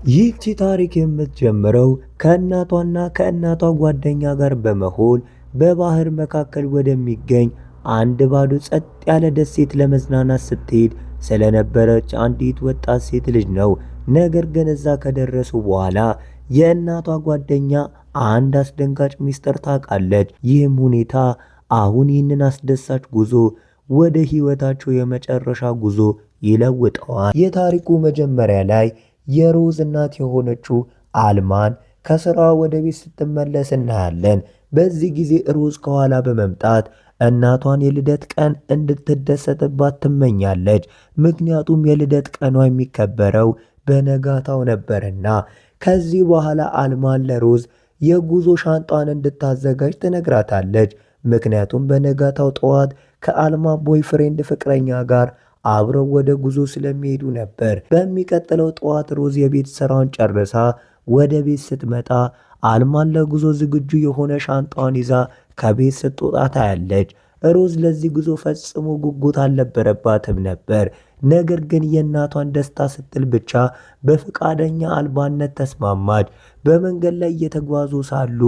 ይህቺ ታሪክ የምትጀምረው ከእናቷና ከእናቷ ጓደኛ ጋር በመሆን በባህር መካከል ወደሚገኝ አንድ ባዶ ጸጥ ያለ ደሴት ለመዝናናት ስትሄድ ስለነበረች አንዲት ወጣት ሴት ልጅ ነው። ነገር ግን እዛ ከደረሱ በኋላ የእናቷ ጓደኛ አንድ አስደንጋጭ ሚስጥር ታውቃለች። ይህም ሁኔታ አሁን ይህንን አስደሳች ጉዞ ወደ ሕይወታቸው የመጨረሻ ጉዞ ይለውጠዋል። የታሪኩ መጀመሪያ ላይ የሮዝ እናት የሆነችው አልማን ከስራ ወደ ቤት ስትመለስ እናያለን። በዚህ ጊዜ ሮዝ ከኋላ በመምጣት እናቷን የልደት ቀን እንድትደሰትባት ትመኛለች። ምክንያቱም የልደት ቀኗ የሚከበረው በነጋታው ነበርና። ከዚህ በኋላ አልማን ለሮዝ የጉዞ ሻንጣን እንድታዘጋጅ ትነግራታለች። ምክንያቱም በነጋታው ጠዋት ከአልማ ቦይፍሬንድ ፍቅረኛ ጋር አብረው ወደ ጉዞ ስለሚሄዱ ነበር። በሚቀጥለው ጠዋት ሮዝ የቤት ስራውን ጨርሳ ወደ ቤት ስትመጣ አልማን ለጉዞ ዝግጁ የሆነ ሻንጣዋን ይዛ ከቤት ስትወጣ ታያለች። ሮዝ ለዚህ ጉዞ ፈጽሞ ጉጉት አልነበረባትም ነበር። ነገር ግን የእናቷን ደስታ ስትል ብቻ በፈቃደኛ አልባነት ተስማማች። በመንገድ ላይ እየተጓዙ ሳሉ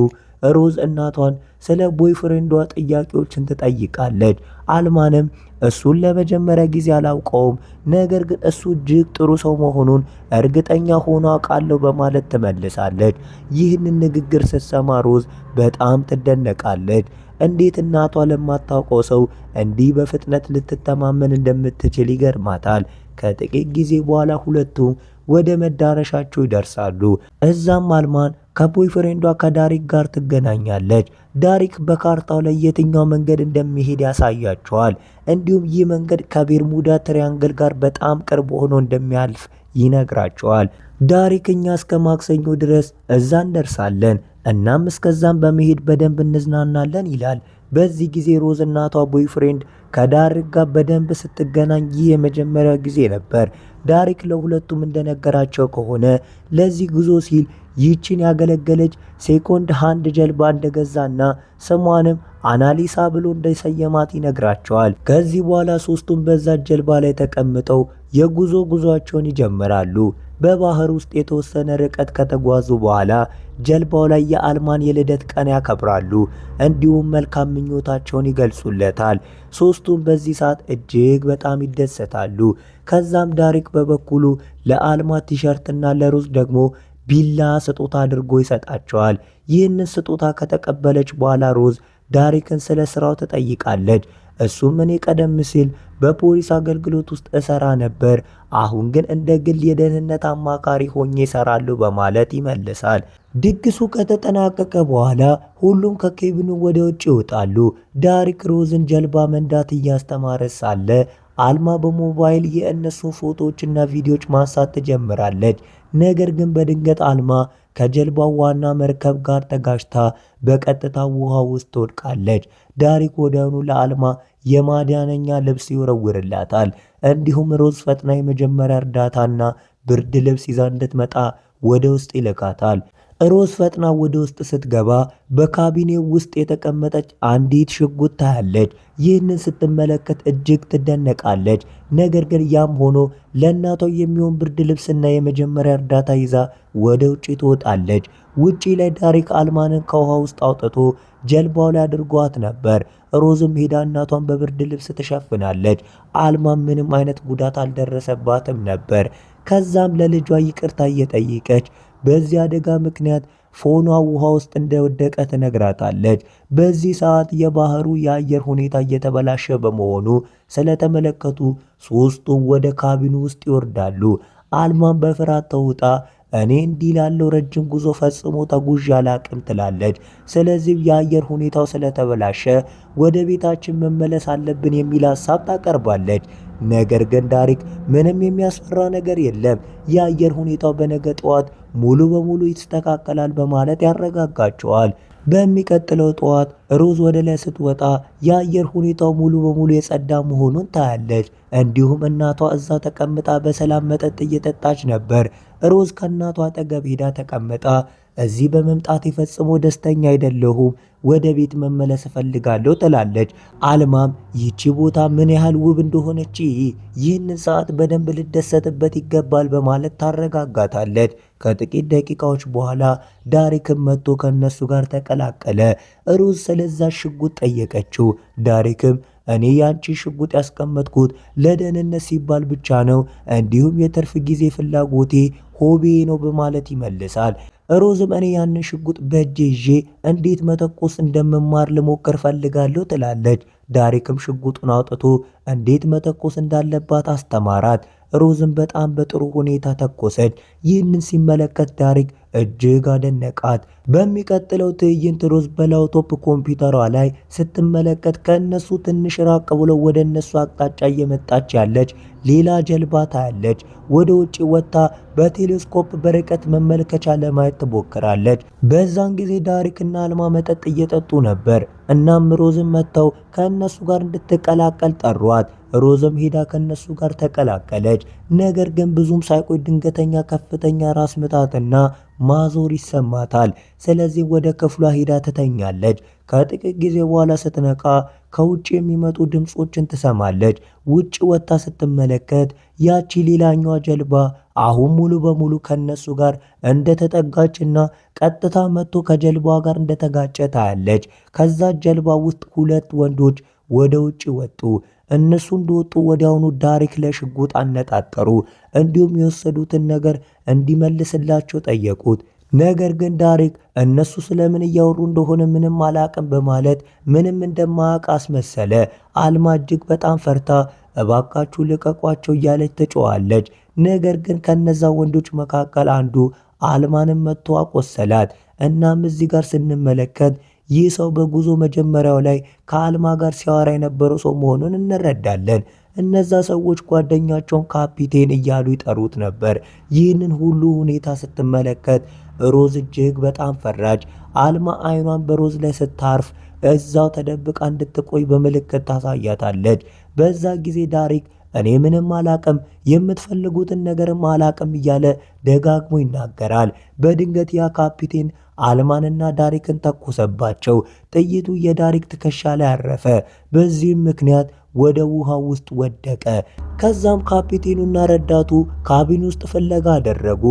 ሮዝ እናቷን ስለ ቦይፍሬንዷ ጥያቄዎችን ትጠይቃለች። አልማንም እሱን ለመጀመሪያ ጊዜ አላውቀውም፣ ነገር ግን እሱ እጅግ ጥሩ ሰው መሆኑን እርግጠኛ ሆኖ አውቃለሁ በማለት ትመልሳለች። ይህንን ንግግር ስትሰማ ሮዝ በጣም ትደነቃለች። እንዴት እናቷ ለማታውቀው ሰው እንዲህ በፍጥነት ልትተማመን እንደምትችል ይገርማታል። ከጥቂት ጊዜ በኋላ ሁለቱም ወደ መዳረሻቸው ይደርሳሉ። እዛም አልማን ከቦይፍሬንዷ ከዳሪክ ጋር ትገናኛለች። ዳሪክ በካርታው ላይ የትኛው መንገድ እንደሚሄድ ያሳያቸዋል። እንዲሁም ይህ መንገድ ከቤርሙዳ ትሪያንግል ጋር በጣም ቅርብ ሆኖ እንደሚያልፍ ይነግራቸዋል። ዳሪክ እኛ እስከ ማክሰኞ ድረስ እዛ እንደርሳለን፣ እናም እስከዛም በመሄድ በደንብ እንዝናናለን ይላል። በዚህ ጊዜ ሮዝ እናቷ ቦይፍሬንድ ከዳሪክ ጋር በደንብ ስትገናኝ ይህ የመጀመሪያ ጊዜ ነበር። ዳሪክ ለሁለቱም እንደነገራቸው ከሆነ ለዚህ ጉዞ ሲል ይህችን ያገለገለች ሴኮንድ ሃንድ ጀልባ እንደገዛና ስሟንም አናሊሳ ብሎ እንደሰየማት ይነግራቸዋል። ከዚህ በኋላ ሶስቱም በዛ ጀልባ ላይ ተቀምጠው ጉዟቸውን ይጀምራሉ። በባህር ውስጥ የተወሰነ ርቀት ከተጓዙ በኋላ ጀልባው ላይ የአልማን የልደት ቀን ያከብራሉ። እንዲሁም መልካም ምኞታቸውን ይገልጹለታል። ሶስቱም በዚህ ሰዓት እጅግ በጣም ይደሰታሉ። ከዛም ዳሪክ በበኩሉ ለአልማ ቲሸርትና ለሮዝ ደግሞ ቢላ ስጦታ አድርጎ ይሰጣቸዋል። ይህንን ስጦታ ከተቀበለች በኋላ ሮዝ ዳሪክን ስለ ስራው ትጠይቃለች። እሱም እኔ ቀደም ሲል በፖሊስ አገልግሎት ውስጥ እሰራ ነበር፣ አሁን ግን እንደ ግል የደህንነት አማካሪ ሆኜ እሰራለሁ በማለት ይመልሳል። ድግሱ ከተጠናቀቀ በኋላ ሁሉም ከኬቢኑ ወደ ውጭ ይወጣሉ። ዳሪክ ሮዝን ጀልባ መንዳት እያስተማረ ሳለ አልማ በሞባይል የእነሱን ፎቶዎችና ቪዲዮዎች ማንሳት ትጀምራለች። ነገር ግን በድንገት አልማ ከጀልባው ዋና መርከብ ጋር ተጋጭታ በቀጥታ ውሃ ውስጥ ትወድቃለች። ዳሪክ ወዲያውኑ ለአልማ የማዳነኛ ልብስ ይወረውርላታል። እንዲሁም ሮዝ ፈጥና የመጀመሪያ እርዳታና ብርድ ልብስ ይዛ እንድትመጣ ወደ ውስጥ ይልካታል። ሮዝ ፈጥና ወደ ውስጥ ስትገባ በካቢኔው ውስጥ የተቀመጠች አንዲት ሽጉጥ ታያለች። ይህንን ስትመለከት እጅግ ትደነቃለች። ነገር ግን ያም ሆኖ ለእናቷ የሚሆን ብርድ ልብስና የመጀመሪያ እርዳታ ይዛ ወደ ውጪ ትወጣለች። ውጪ ላይ ዳሪክ አልማንን ከውሃ ውስጥ አውጥቶ ጀልባው ላይ አድርጓት ነበር። ሮዝም ሄዳ እናቷን በብርድ ልብስ ትሸፍናለች። አልማን ምንም አይነት ጉዳት አልደረሰባትም ነበር። ከዛም ለልጇ ይቅርታ እየጠየቀች በዚህ አደጋ ምክንያት ፎኗ ውሃ ውስጥ እንደወደቀ ትነግራታለች። በዚህ ሰዓት የባህሩ የአየር ሁኔታ እየተበላሸ በመሆኑ ስለተመለከቱ ሶስቱም ወደ ካቢኑ ውስጥ ይወርዳሉ። አልማን በፍርሃት ተውጣ እኔ እንዲህ ላለው ረጅም ጉዞ ፈጽሞ ተጉዤ አላቅም ትላለች። ስለዚህ የአየር ሁኔታው ስለተበላሸ ወደ ቤታችን መመለስ አለብን የሚል ሀሳብ ታቀርባለች። ነገር ግን ዳሪክ ምንም የሚያስፈራ ነገር የለም፣ የአየር ሁኔታው በነገ ጠዋት ሙሉ በሙሉ ይስተካከላል በማለት ያረጋጋቸዋል። በሚቀጥለው ጠዋት ሮዝ ወደ ላይ ስትወጣ የአየር ሁኔታው ሙሉ በሙሉ የጸዳ መሆኑን ታያለች። እንዲሁም እናቷ እዛ ተቀምጣ በሰላም መጠጥ እየጠጣች ነበር። ሮዝ ከእናቷ አጠገብ ሄዳ ተቀምጣ እዚህ በመምጣት ፈጽሞ ደስተኛ አይደለሁም፣ ወደ ቤት መመለስ እፈልጋለሁ ትላለች። አልማም ይቺ ቦታ ምን ያህል ውብ እንደሆነች ይህንን ሰዓት በደንብ ልደሰትበት ይገባል በማለት ታረጋጋታለች። ከጥቂት ደቂቃዎች በኋላ ዳሪክም መጥቶ ከነሱ ጋር ተቀላቀለ። ሮዝ ስለዛ ሽጉጥ ጠየቀችው። ዳሪክም እኔ ያንቺ ሽጉጥ ያስቀመጥኩት ለደህንነት ሲባል ብቻ ነው፣ እንዲሁም የትርፍ ጊዜ ፍላጎቴ ሆቤ ነው በማለት ይመልሳል። ሮዝም እኔ ያንን ሽጉጥ በእጄ ይዤ እንዴት መተኮስ እንደምማር ልሞክር ፈልጋለሁ ትላለች። ዳሪክም ሽጉጡን አውጥቶ እንዴት መተኮስ እንዳለባት አስተማራት። ሮዝም በጣም በጥሩ ሁኔታ ተኮሰች። ይህንን ሲመለከት ዳሪክ እጅግ አደነቃት። በሚቀጥለው ትዕይንት ሮዝ በላፕቶፕ ኮምፒውተሯ ላይ ስትመለከት ከእነሱ ትንሽ ራቅ ብሎ ወደ እነሱ አቅጣጫ እየመጣች ያለች ሌላ ጀልባ ታያለች። ወደ ውጭ ወጥታ በቴሌስኮፕ በርቀት መመልከቻ ለማየት ትሞክራለች። በዛን ጊዜ ዳሪክና አልማ መጠጥ እየጠጡ ነበር። እናም ሮዝም መጥተው ከእነሱ ጋር እንድትቀላቀል ጠሯት። ሮዝም ሄዳ ከእነሱ ጋር ተቀላቀለች። ነገር ግን ብዙም ሳይቆይ ድንገተኛ ከፍተኛ ራስ ምታትና ማዞር ይሰማታል። ስለዚህ ወደ ክፍሏ ሄዳ ትተኛለች። ከጥቂት ጊዜ በኋላ ስትነቃ ከውጭ የሚመጡ ድምፆችን ትሰማለች። ውጭ ወጥታ ስትመለከት ያቺ ሌላኛዋ ጀልባ አሁን ሙሉ በሙሉ ከነሱ ጋር እንደተጠጋችና ቀጥታ መጥቶ ከጀልባዋ ጋር እንደተጋጨ ታያለች። ከዛ ጀልባ ውስጥ ሁለት ወንዶች ወደ ውጭ ወጡ። እነሱ እንደወጡ ወዲያውኑ ዳሪክ ላይ ሽጉጥ አነጣጠሩ። እንዲሁም የወሰዱትን ነገር እንዲመልስላቸው ጠየቁት። ነገር ግን ዳሪክ እነሱ ስለምን እያወሩ እንደሆነ ምንም አላቅም በማለት ምንም እንደማያውቅ አስመሰለ። አልማ እጅግ በጣም ፈርታ እባካችሁ ልቀቋቸው እያለች ትጮኻለች። ነገር ግን ከነዛ ወንዶች መካከል አንዱ አልማንም መጥቶ አቆሰላት። እናም እዚህ ጋር ስንመለከት ይህ ሰው በጉዞ መጀመሪያው ላይ ከአልማ ጋር ሲያወራ የነበረው ሰው መሆኑን እንረዳለን። እነዛ ሰዎች ጓደኛቸውን ካፒቴን እያሉ ይጠሩት ነበር። ይህንን ሁሉ ሁኔታ ስትመለከት ሮዝ እጅግ በጣም ፈራች። አልማ አይኗን በሮዝ ላይ ስታርፍ እዛው ተደብቃ እንድትቆይ በምልክት ታሳያታለች። በዛ ጊዜ ዳሪክ እኔ ምንም አላቅም፣ የምትፈልጉትን ነገርም አላቅም እያለ ደጋግሞ ይናገራል። በድንገት ያ ካፒቴን አልማንና ዳሪክን ተኮሰባቸው። ጥይቱ የዳሪክ ትከሻ ላይ አረፈ። በዚህም ምክንያት ወደ ውሃ ውስጥ ወደቀ። ከዛም ካፒቴኑና ረዳቱ ካቢን ውስጥ ፍለጋ አደረጉ።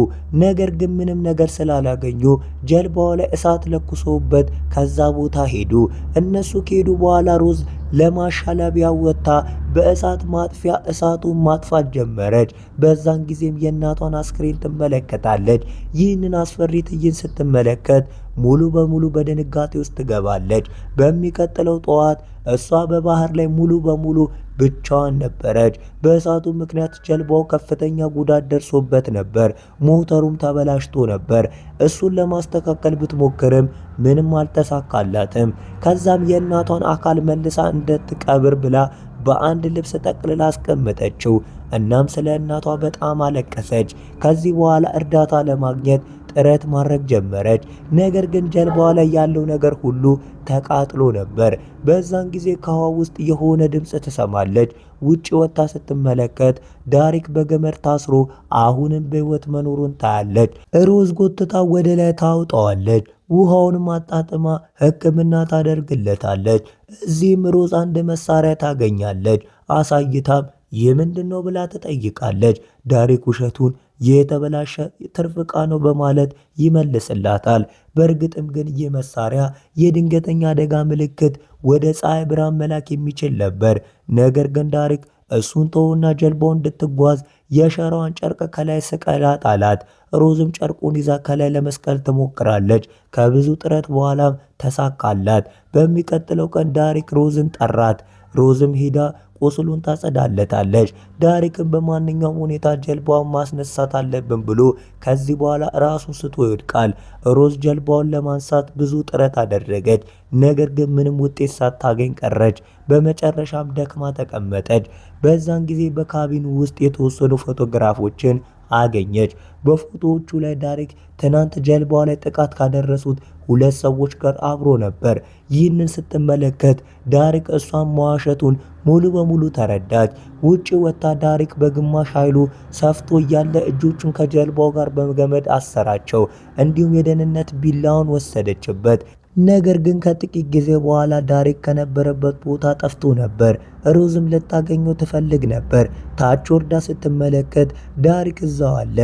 ነገር ግን ምንም ነገር ስላላገኙ ጀልባው ላይ እሳት ለኩሰውበት ከዛ ቦታ ሄዱ። እነሱ ከሄዱ በኋላ ሮዝ ለማሻለቢያ ወጥታ በእሳት ማጥፊያ እሳቱን ማጥፋት ጀመረች። በዛን ጊዜም የእናቷን አስክሬን ትመለከታለች። ይህንን አስፈሪ ትዕይንት ስትመለከት ሙሉ በሙሉ በድንጋጤ ውስጥ ትገባለች። በሚቀጥለው ጠዋት እሷ በባህር ላይ ሙሉ በሙሉ ብቻዋን ነበረች። በእሳቱ ምክንያት ጀልባው ከፍተኛ ጉዳት ደርሶበት ነበር። ሞተሩም ተበላሽቶ ነበር። እሱን ለማስተካከል ብትሞክርም ምንም አልተሳካላትም። ከዛም የእናቷን አካል መልሳ እንድትቀብር ብላ በአንድ ልብስ ጠቅልላ አስቀመጠችው። እናም ስለ እናቷ በጣም አለቀሰች። ከዚህ በኋላ እርዳታ ለማግኘት ጥረት ማድረግ ጀመረች። ነገር ግን ጀልባዋ ላይ ያለው ነገር ሁሉ ተቃጥሎ ነበር። በዛን ጊዜ ከውሃ ውስጥ የሆነ ድምፅ ትሰማለች። ውጭ ወጥታ ስትመለከት ዳሪክ በገመድ ታስሮ አሁንም በሕይወት መኖሩን ታያለች። ሮዝ ጎትታ ወደ ላይ ታውጣዋለች። ውሃውን ማጣጥማ ሕክምና ታደርግለታለች። እዚህም ሮዝ አንድ መሳሪያ ታገኛለች። አሳይታም ይህ ምንድነው ብላ ትጠይቃለች። ዳሪክ ውሸቱን የተበላሸ ትርፍ ዕቃ ነው በማለት ይመልስላታል። በእርግጥም ግን ይህ መሳሪያ የድንገተኛ አደጋ ምልክት ወደ ፀሐይ ብርሃን መላክ የሚችል ነበር። ነገር ግን ዳሪክ እሱን ተውና ጀልባው እንድትጓዝ የሸራዋን ጨርቅ ከላይ ስቀላ ጣላት። ሮዝም ጨርቁን ይዛ ከላይ ለመስቀል ትሞክራለች። ከብዙ ጥረት በኋላም ተሳካላት። በሚቀጥለው ቀን ዳሪክ ሮዝን ጠራት። ሮዝም ሄዳ ቁስሉን ታጸዳለታለች። ዳሪክም በማንኛውም ሁኔታ ጀልባውን ማስነሳት አለብን ብሎ ከዚህ በኋላ ራሱን ስቶ ይወድቃል። ሮዝ ጀልባውን ለማንሳት ብዙ ጥረት አደረገች። ነገር ግን ምንም ውጤት ሳታገኝ ቀረች። በመጨረሻም ደክማ ተቀመጠች። በዛን ጊዜ በካቢኑ ውስጥ የተወሰኑ ፎቶግራፎችን አገኘች። በፎቶዎቹ ላይ ዳሪክ ትናንት ጀልባዋ ላይ ጥቃት ካደረሱት 2 ሰዎች ጋር አብሮ ነበር። ይህንን ስትመለከት ዳሪክ እሷን መዋሸቱን ሙሉ በሙሉ ተረዳች። ውጪ ወጥታ ዳሪክ በግማሽ ኃይሉ ሰፍቶ እያለ እጆቹን ከጀልባው ጋር በገመድ አሰራቸው። እንዲሁም የደህንነት ቢላውን ወሰደችበት። ነገር ግን ከጥቂት ጊዜ በኋላ ዳሪክ ከነበረበት ቦታ ጠፍቶ ነበር። ሮዝም ልታገኘው ትፈልግ ነበር። ታች ወርዳ ስትመለከት ዳሪክ እዛው አለ።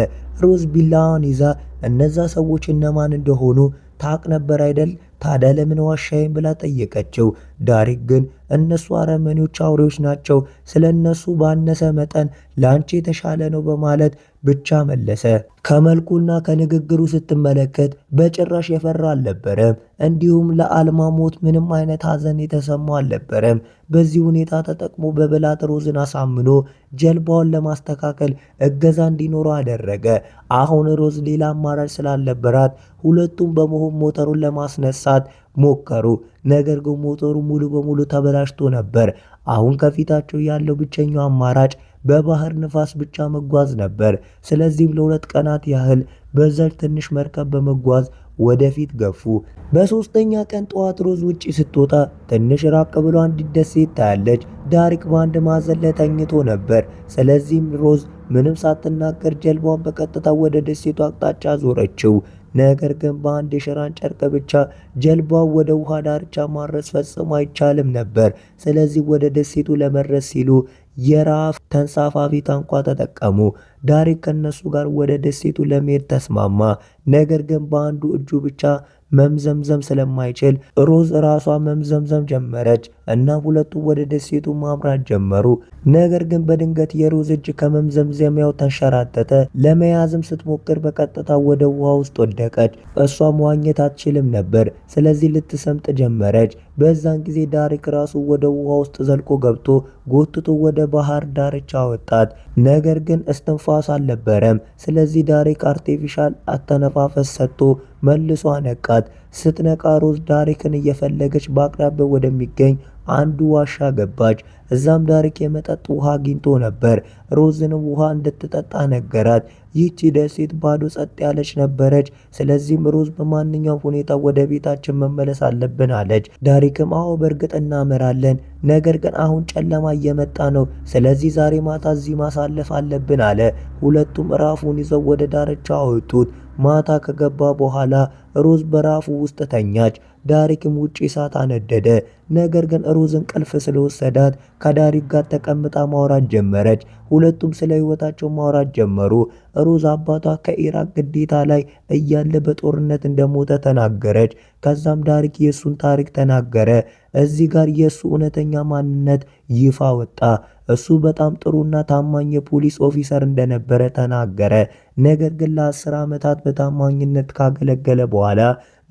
ሮዝ ቢላዋን ይዛ እነዛ ሰዎች እነማን እንደሆኑ ታቅ ነበር አይደል? ታዲያ ለምን ዋሻዬን ብላ ጠየቀችው። ዳሪክ ግን እነሱ አረመኔዎች አውሬዎች ናቸው፣ ስለ እነሱ ባነሰ መጠን ለአንቺ የተሻለ ነው በማለት ብቻ መለሰ። ከመልኩና ከንግግሩ ስትመለከት በጭራሽ የፈራ አልነበረም። እንዲሁም ለአልማ ሞት ምንም አይነት ሐዘን የተሰማው አልነበረም። በዚህ ሁኔታ ተጠቅሞ በብላት ሮዝን አሳምኖ ጀልባውን ለማስተካከል እገዛ እንዲኖረው አደረገ። አሁን ሮዝ ሌላ አማራጭ ስላልነበራት ሁለቱም በመሆን ሞተሩን ለማስነሳት ሞከሩ። ነገር ግን ሞተሩ ሙሉ በሙሉ ተበላሽቶ ነበር። አሁን ከፊታቸው ያለው ብቸኛው አማራጭ በባህር ንፋስ ብቻ መጓዝ ነበር። ስለዚህም ለ2 ቀናት ያህል በዛች ትንሽ መርከብ በመጓዝ ወደፊት ገፉ። በሶስተኛ ቀን ጠዋት ሮዝ ውጪ ስትወጣ ትንሽ ራቅ ብሎ አንዲት ደሴት ታያለች። ዳሪክ በአንድ ማዕዘን ላይ ተኝቶ ነበር። ስለዚህም ሮዝ ምንም ሳትናገር ጀልባዋን በቀጥታ ወደ ደሴቱ አቅጣጫ ዞረችው። ነገር ግን በአንድ የሸራን ጨርቅ ብቻ ጀልባው ወደ ውሃ ዳርቻ ማድረስ ፈጽሞ አይቻልም ነበር። ስለዚህ ወደ ደሴቱ ለመድረስ ሲሉ የራፍ ተንሳፋፊ ታንኳ ተጠቀሙ። ዳሪክ ከነሱ ጋር ወደ ደሴቱ ለመሄድ ተስማማ። ነገር ግን በአንዱ እጁ ብቻ መምዘምዘም ስለማይችል ሮዝ ራሷ መምዘምዘም ጀመረች እና ሁለቱ ወደ ደሴቱ ማምራት ጀመሩ። ነገር ግን በድንገት የሮዝ እጅ ከመምዘምዘሚያው ተንሸራተተ። ለመያዝም ስትሞክር በቀጥታ ወደ ውሃ ውስጥ ወደቀች። እሷ መዋኘት አትችልም ነበር፣ ስለዚህ ልትሰምጥ ጀመረች። በዛን ጊዜ ዳሪክ ራሱ ወደ ውሃ ውስጥ ዘልቆ ገብቶ ጎትቶ ወደ ባህር ዳርቻ አወጣት። ነገር ግን እስትንፋስ አልነበረም። ስለዚህ ዳሪክ አርቴፊሻል አተነፋፈስ ሰጥቶ መልሶ አነቃት። ስትነቃ ሮዝ ዳሪክን እየፈለገች በአቅራቢያው ወደሚገኝ አንዱ ዋሻ ገባች። እዛም ዳሪክ የመጠጥ ውሃ አግኝቶ ነበር። ሮዝንም ውሃ እንድትጠጣ ነገራት። ይህቺ ደሴት ባዶ ጸጥ ያለች ነበረች። ስለዚህም ሮዝ በማንኛውም ሁኔታ ወደ ቤታችን መመለስ አለብን አለች። ዳሪክም አዎ በእርግጥ እናመራለን፣ ነገር ግን አሁን ጨለማ እየመጣ ነው፣ ስለዚህ ዛሬ ማታ እዚህ ማሳለፍ አለብን አለ። ሁለቱም ራፉን ይዘው ወደ ዳርቻ አወጡት። ማታ ከገባ በኋላ ሮዝ በራፉ ውስጥ ተኛች። ዳሪክም ውጪ እሳት አነደደ። ነገር ግን ሮዝ እንቅልፍ ስለወሰዳት ከዳሪክ ጋር ተቀምጣ ማውራት ጀመረች። ሁለቱም ስለ ህይወታቸው ማውራት ጀመሩ። ሮዝ አባቷ ከኢራቅ ግዴታ ላይ እያለ በጦርነት እንደሞተ ተናገረች። ከዛም ዳሪክ የሱን ታሪክ ተናገረ። እዚህ ጋር የሱ እውነተኛ ማንነት ይፋ ወጣ። እሱ በጣም ጥሩና ታማኝ የፖሊስ ኦፊሰር እንደነበረ ተናገረ። ነገር ግን ለ10 ዓመታት በታማኝነት ካገለገለ በኋላ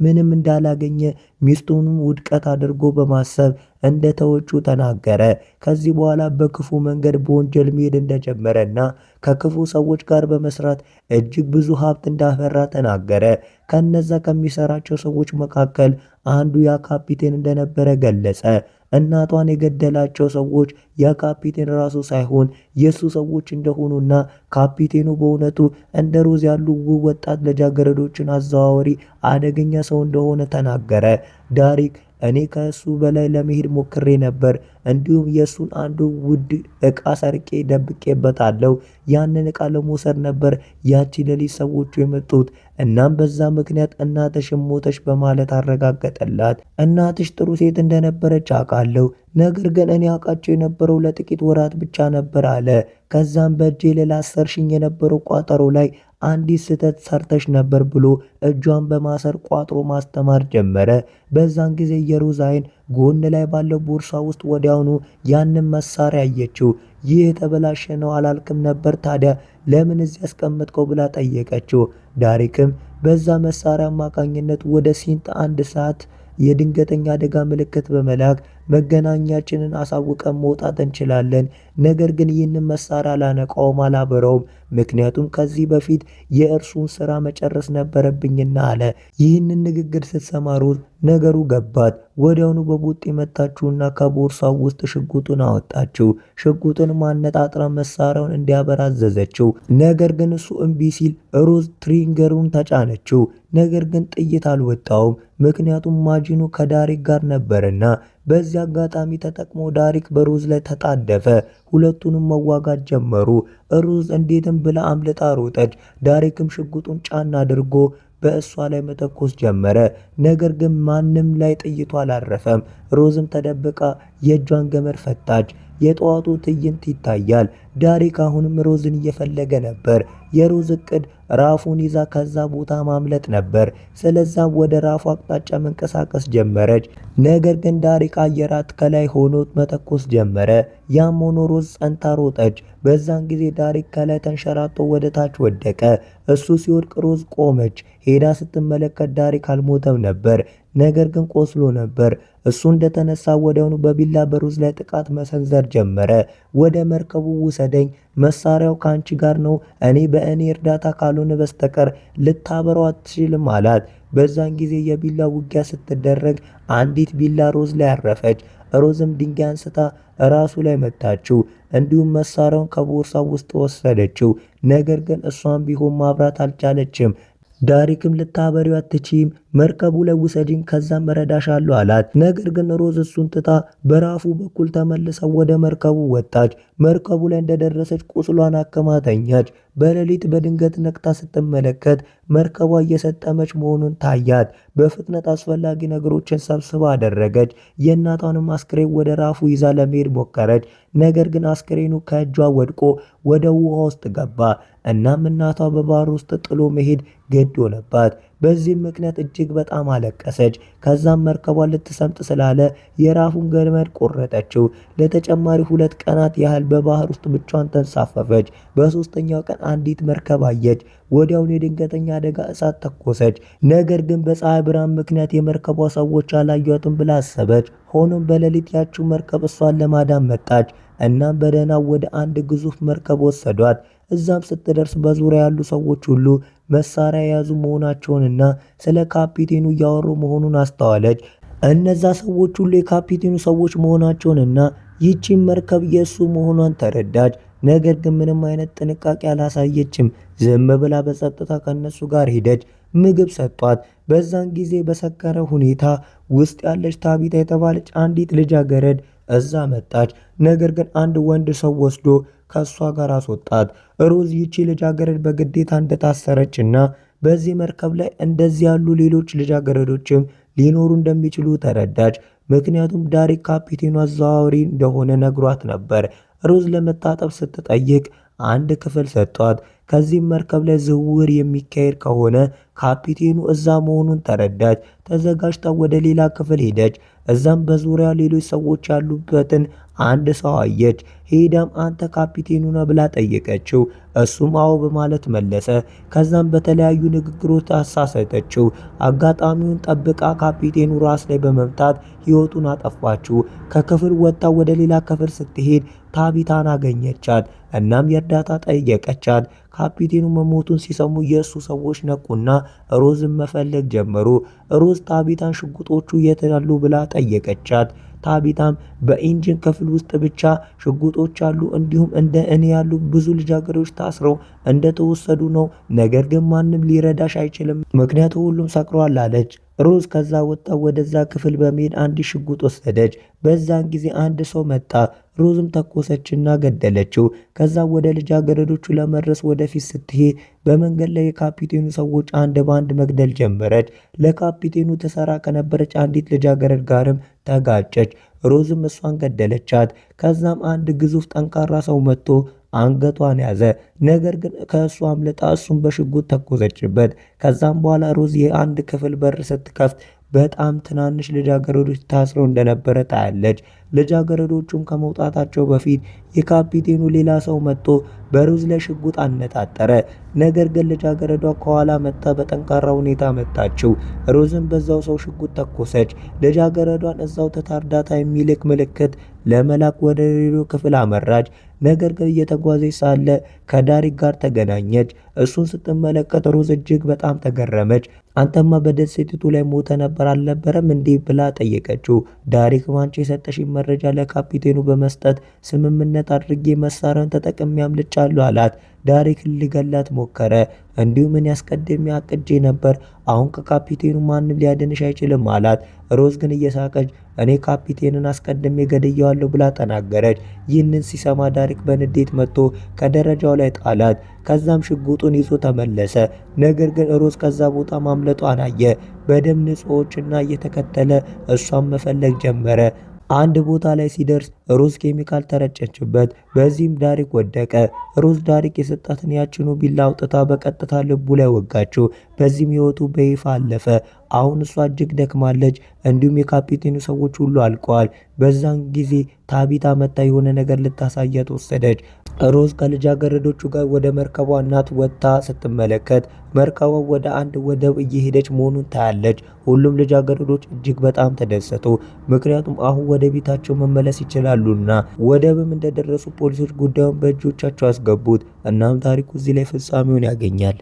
ምንም እንዳላገኘ ሚስቱንም ውድቀት አድርጎ በማሰብ እንደተወቹ ተናገረ። ከዚህ በኋላ በክፉ መንገድ በወንጀል መሄድ እንደጀመረና ከክፉ ሰዎች ጋር በመስራት እጅግ ብዙ ሀብት እንዳፈራ ተናገረ። ከነዛ ከሚሰራቸው ሰዎች መካከል አንዱ ያ ካፒቴን እንደነበረ ገለጸ። እናቷን የገደላቸው ሰዎች ያ ካፒቴን ራሱ ሳይሆን የሱ ሰዎች እንደሆኑና ካፒቴኑ በእውነቱ እንደ ሮዝ ያሉ ውብ ወጣት ልጃገረዶችን አዘዋዋሪ አደገኛ ሰው እንደሆነ ተናገረ። ዳሪክ እኔ ከእሱ በላይ ለመሄድ ሞክሬ ነበር፣ እንዲሁም የእሱን አንዱ ውድ ዕቃ ሰርቄ ደብቄበታለሁ። ያንን ዕቃ ለመውሰድ ነበር ያቺ ሌሊት ሰዎቹ የመጡት። እናም በዛ ምክንያት እናትሽ ሞተች በማለት አረጋገጠላት። እናትሽ ጥሩ ሴት እንደነበረች አውቃለሁ፣ ነገር ግን እኔ አውቃቸው የነበረው ለጥቂት ወራት ብቻ ነበር አለ። ከዛም በእጄ ላሰርሽኝ የነበረው ቋጠሮ ላይ አንዲት ስህተት ሰርተሽ ነበር ብሎ እጇን በማሰር ቋጥሮ ማስተማር ጀመረ። በዛን ጊዜ የሮዝ አይን ጎን ላይ ባለው ቦርሳ ውስጥ ወዲያውኑ ያንን መሳሪያ አየችው። ይህ የተበላሸ ነው አላልክም ነበር? ታዲያ ለምን እዚህ ያስቀመጥከው ብላ ጠየቀችው። ዳሪክም በዛ መሳሪያ አማካኝነት ወደ ሲንት 1 ሰዓት የድንገተኛ አደጋ ምልክት በመላክ መገናኛችንን አሳውቀን መውጣት እንችላለን። ነገር ግን ይህንን መሳሪያ አላነቃውም፣ አላበረውም። ምክንያቱም ከዚህ በፊት የእርሱን ስራ መጨረስ ነበረብኝና አለ። ይህንን ንግግር ስትሰማ ሮዝ ነገሩ ገባት። ወዲያውኑ በቡጢ መታችውና ከቦርሳው ውስጥ ሽጉጡን አወጣችው። ሽጉጡን ማነጣጥራ መሳሪያውን እንዲያበራ አዘዘችው። ነገር ግን እሱ እምቢ ሲል ሮዝ ትሪንገሩን ተጫነችው። ነገር ግን ጥይት አልወጣውም፣ ምክንያቱም ማጂኑ ከዳሪክ ጋር ነበርና። በዚህ አጋጣሚ ተጠቅሞ ዳሪክ በሮዝ ላይ ተጣደፈ። ሁለቱንም መዋጋት ጀመሩ። ሮዝ እንዴትም ብላ አምልጣ ሮጠች። ዳሪክም ሽጉጡን ጫን አድርጎ በእሷ ላይ መተኮስ ጀመረ። ነገር ግን ማንም ላይ ጥይቱ አላረፈም። ሮዝም ተደብቃ የእጇን ገመድ ፈታች። የጠዋቱ ትዕይንት ይታያል። ዳሪክ አሁንም ሮዝን እየፈለገ ነበር። የሮዝ እቅድ ራፉን ይዛ ከዛ ቦታ ማምለጥ ነበር። ስለዛም ወደ ራፉ አቅጣጫ መንቀሳቀስ ጀመረች። ነገር ግን ዳሪክ አየራት ከላይ ሆኖ መተኮስ ጀመረ። ያም ሆኖ ሮዝ ጸንታ ሮጠች። በዛን ጊዜ ዳሪክ ከላይ ተንሸራቶ ወደ ታች ወደቀ። እሱ ሲወድቅ ሮዝ ቆመች። ሄዳ ስትመለከት ዳሪክ አልሞተም ነበር፣ ነገር ግን ቆስሎ ነበር። እሱ እንደተነሳ ወዲያውኑ በቢላ በሮዝ ላይ ጥቃት መሰንዘር ጀመረ። ወደ መርከቡ ውሰደኝ፣ መሳሪያው ካንቺ ጋር ነው፣ እኔ በእኔ እርዳታ ካልሆነ በስተቀር ልታበረው አትችልም አላት። በዛን ጊዜ የቢላ ውጊያ ስትደረግ አንዲት ቢላ ሮዝ ላይ አረፈች። ሮዝም ድንጋይ አንስታ ራሱ ላይ መታችው። እንዲሁም መሳሪያውን ከቦርሳው ውስጥ ወሰደችው። ነገር ግን እሷን ቢሆን ማብራት አልቻለችም። ዳሪክም ልታበሪው አትችይም፣ መርከቡ ላይ ውሰጂኝ፣ ከዛም እረዳሻለሁ አላት። ነገር ግን ሮዝ እሱን ትታ በራፉ በኩል ተመልሳ ወደ መርከቡ ወጣች። መርከቡ ላይ እንደደረሰች ቁስሏን አከማተኛች። በሌሊት በድንገት ነቅታ ስትመለከት መርከቧ እየሰጠመች መሆኑን ታያት። በፍጥነት አስፈላጊ ነገሮችን ሰብስባ አደረገች። የእናቷንም አስክሬን ወደ ራፉ ይዛ ለመሄድ ሞከረች። ነገር ግን አስክሬኑ ከእጇ ወድቆ ወደ ውሃ ውስጥ ገባ። እናም እናቷ በባህር ውስጥ ጥሎ መሄድ ግድ ሆነባት። በዚህም ምክንያት እጅግ በጣም አለቀሰች። ከዛም መርከቧን ልትሰምጥ ስላለ የራፉን ገመድ ቆረጠችው። ለተጨማሪ 2 ቀናት ያህል በባህር ውስጥ ብቻዋን ተንሳፈፈች። በሶስተኛው ቀን አንዲት መርከብ አየች። ወዲያውኑ የድንገተኛ አደጋ እሳት ተኮሰች። ነገር ግን በፀሐይ ብርሃን ምክንያት የመርከቧ ሰዎች አላዩአትም ብላ አሰበች። ሆኖም በሌሊት ያችው መርከብ እሷን ለማዳን መጣች። እናም በደህና ወደ አንድ ግዙፍ መርከብ ወሰዷት። እዛም ስትደርስ በዙሪያ ያሉ ሰዎች ሁሉ መሳሪያ የያዙ መሆናቸውንና ስለ ካፒቴኑ እያወሩ መሆኑን አስተዋለች። እነዛ ሰዎች ሁሉ የካፒቴኑ ሰዎች መሆናቸውንና ይህቺን መርከብ የእሱ መሆኗን ተረዳች። ነገር ግን ምንም አይነት ጥንቃቄ አላሳየችም። ዝም ብላ በጸጥታ ከነሱ ጋር ሄደች። ምግብ ሰጧት። በዛን ጊዜ በሰከረ ሁኔታ ውስጥ ያለች ታቢታ የተባለች አንዲት ልጃገረድ እዛ መጣች። ነገር ግን አንድ ወንድ ሰው ወስዶ ከሷ ጋር አስወጣት። ሮዝ ይቺ ልጃገረድ በግዴታ እንደታሰረችና በዚህ መርከብ ላይ እንደዚህ ያሉ ሌሎች ልጃገረዶችም ሊኖሩ እንደሚችሉ ተረዳች። ምክንያቱም ዳሪክ ካፒቴኑ አዘዋዋሪ እንደሆነ ነግሯት ነበር። ሮዝ ለመታጠብ ስትጠይቅ አንድ ክፍል ሰጧት። ከዚህም መርከብ ላይ ዝውውር የሚካሄድ ከሆነ ካፒቴኑ እዛ መሆኑን ተረዳች። ተዘጋጅታ ወደ ሌላ ክፍል ሄደች። እዛም በዙሪያ ሌሎች ሰዎች ያሉበትን አንድ ሰው አየች። ሄዳም አንተ ካፒቴኑ ነህ ብላ ጠየቀችው። እሱም አዎ በማለት መለሰ። ከዛም በተለያዩ ንግግሮች አሳሰተችው። አጋጣሚውን ጠብቃ ካፒቴኑ ራስ ላይ በመምታት ሕይወቱን አጠፋችው። ከክፍል ወጣ ወደ ሌላ ክፍል ስትሄድ ታቢታን አገኘቻት። እናም የእርዳታ ጠየቀቻት። ካፒቴኑ መሞቱን ሲሰሙ የእሱ ሰዎች ነቁና ሮዝን መፈለግ ጀመሩ። ሮዝ ታቢታን ሽጉጦቹ የት ያሉ ብላ ጠየቀቻት። ታቢታም በኢንጂን ክፍል ውስጥ ብቻ ሽጉጦች አሉ፣ እንዲሁም እንደ እኔ ያሉ ብዙ ልጃገረዶች ታስረው እንደተወሰዱ ነው። ነገር ግን ማንም ሊረዳሽ አይችልም፣ ምክንያቱ ሁሉም ሰክሯል አለች። ሮዝ ከዛ ወጣ ወደዛ ክፍል በመሄድ አንድ ሽጉጥ ወሰደች። በዛን ጊዜ አንድ ሰው መጣ። ሮዝም ተኮሰችና ገደለችው። ከዛ ወደ ልጃገረዶቹ ለመድረስ ወደፊት ስትሄድ በመንገድ ላይ የካፒቴኑ ሰዎች አንድ በአንድ መግደል ጀመረች። ለካፒቴኑ ተሰራ ከነበረች አንዲት ልጃገረድ ጋርም ተጋጨች። ሮዝም እሷን ገደለቻት። ከዛም አንድ ግዙፍ ጠንካራ ሰው መጥቶ አንገቷን ያዘ። ነገር ግን ከእሱ አምልጣ እሱን በሽጉጥ ተኮሰችበት። ከዛም በኋላ ሮዝ የአንድ ክፍል በር ስትከፍት በጣም ትናንሽ ልጃገረዶች ታስረው እንደነበረ ታያለች። ልጃገረዶቹም ከመውጣታቸው በፊት የካፒቴኑ ሌላ ሰው መጥቶ በሮዝ ላይ ሽጉጥ አነጣጠረ። ነገር ግን ልጃገረዷ ከኋላ መጣ በጠንካራ ሁኔታ መታችው። ሮዝም በዛው ሰው ሽጉጥ ተኮሰች። ልጃገረዷን እዛው ትታ እርዳታ የሚልክ ምልክት ለመላክ ወደ ሬዲዮ ክፍል አመራች። ነገር ግን እየተጓዘች ሳለ ከዳሪክ ጋር ተገናኘች። እሱን ስትመለከት ሮዝ እጅግ በጣም ተገረመች። አንተማ በደሴቲቱ ላይ ሞተ ነበር አልነበረም እንዴ ብላ ጠየቀችው። ዳሪክ አንቺ የሰጠሽኝ መረጃ ለካፒቴኑ በመስጠት ስምምነት አድርጌ መሳሪያውን ተጠቅሜ አምልጫለሁ አላት። ዳሪክ ሊገላት ሞከረ። እንዲሁም እኔ አስቀድሜ አቅጄ ነበር፣ አሁን ከካፒቴኑ ማንም ሊያድንሽ አይችልም አላት። ሮዝ ግን እየሳቀች እኔ ካፒቴንን አስቀድሜ ገድየዋለሁ ብላ ተናገረች። ይህንን ሲሰማ ዳሪክ በንዴት መጥቶ ከደረጃው ላይ ጣላት። ከዛም ሽጉጡን ይዞ ተመለሰ። ነገር ግን ሮዝ ከዛ ቦታ ማምለጧን አየ። በደም ንጹሖችና እየተከተለ እሷን መፈለግ ጀመረ። አንድ ቦታ ላይ ሲደርስ ሮዝ ኬሚካል ተረጨችበት። በዚህም ዳሪክ ወደቀ። ሮዝ ዳሪክ የሰጣትን ያችኑ ቢላ አውጥታ በቀጥታ ልቡ ላይ ወጋችው። በዚህም ህይወቱ በይፋ አለፈ። አሁን እሷ እጅግ ደክማለች። እንዲሁም የካፒቴኑ ሰዎች ሁሉ አልቀዋል። በዛን ጊዜ ታቢታ መታ የሆነ ነገር ልታሳያት ወሰደች። ሮዝ ከልጃገረዶቹ ጋር ወደ መርከቧ እናት ወጥታ ስትመለከት መርከቧ ወደ አንድ ወደብ እየሄደች መሆኑን ታያለች። ሁሉም ልጃገረዶች እጅግ በጣም ተደሰቱ። ምክንያቱም አሁን ወደ ቤታቸው መመለስ ይችላሉና። ወደብም እንደደረሱ ፖሊሶች ጉዳዩን በእጆቻቸው አስገቡት። እናም ታሪኩ እዚህ ላይ ፍጻሜውን ያገኛል።